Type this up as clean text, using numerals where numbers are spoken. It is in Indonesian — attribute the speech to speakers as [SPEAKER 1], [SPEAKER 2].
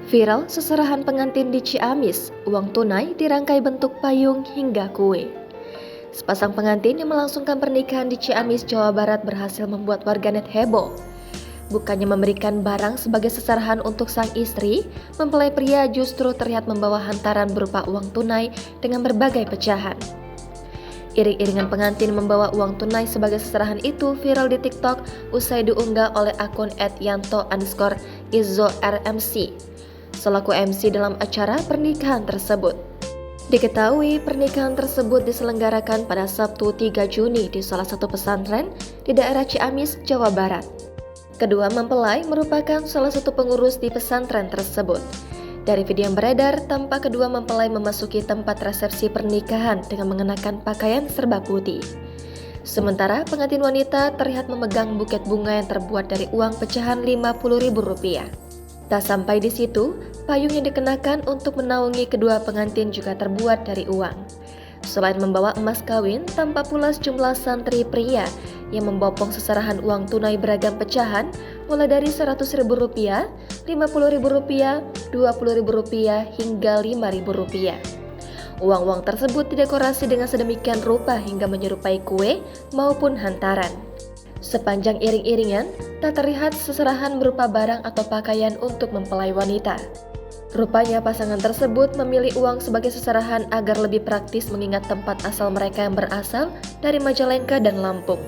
[SPEAKER 1] Viral seserahan pengantin di Ciamis, uang tunai dirangkai bentuk payung hingga kue. Sepasang pengantin yang melangsungkan pernikahan di Ciamis, Jawa Barat berhasil membuat warganet heboh. Bukannya memberikan barang sebagai seserahan untuk sang istri, mempelai pria justru terlihat membawa hantaran berupa uang tunai dengan berbagai pecahan. Iring-iringan pengantin membawa uang tunai sebagai seserahan itu viral di TikTok usai diunggah oleh akun @yanto_izzo_rmc selaku MC dalam acara pernikahan tersebut. Diketahui pernikahan tersebut diselenggarakan pada Sabtu 3 Juni di salah satu pesantren di daerah Ciamis, Jawa Barat. Kedua mempelai merupakan salah satu pengurus di pesantren tersebut. Dari video yang beredar, tampak kedua mempelai memasuki tempat resepsi pernikahan dengan mengenakan pakaian serba putih. Sementara pengantin wanita terlihat memegang buket bunga yang terbuat dari uang pecahan Rp50.000. Tak sampai di situ, payung yang dikenakan untuk menaungi kedua pengantin juga terbuat dari uang. Selain membawa emas kawin, tampak pula sejumlah santri pria yang membopong seserahan uang tunai beragam pecahan mulai dari Rp100.000, Rp50.000, Rp20.000 hingga Rp5.000. Uang-uang tersebut didekorasi dengan sedemikian rupa hingga menyerupai kue maupun hantaran. Sepanjang iring-iringan, tak terlihat seserahan berupa barang atau pakaian untuk mempelai wanita. Rupanya pasangan tersebut memilih uang sebagai seserahan agar lebih praktis mengingat tempat asal mereka yang berasal dari Majalengka dan Lampung.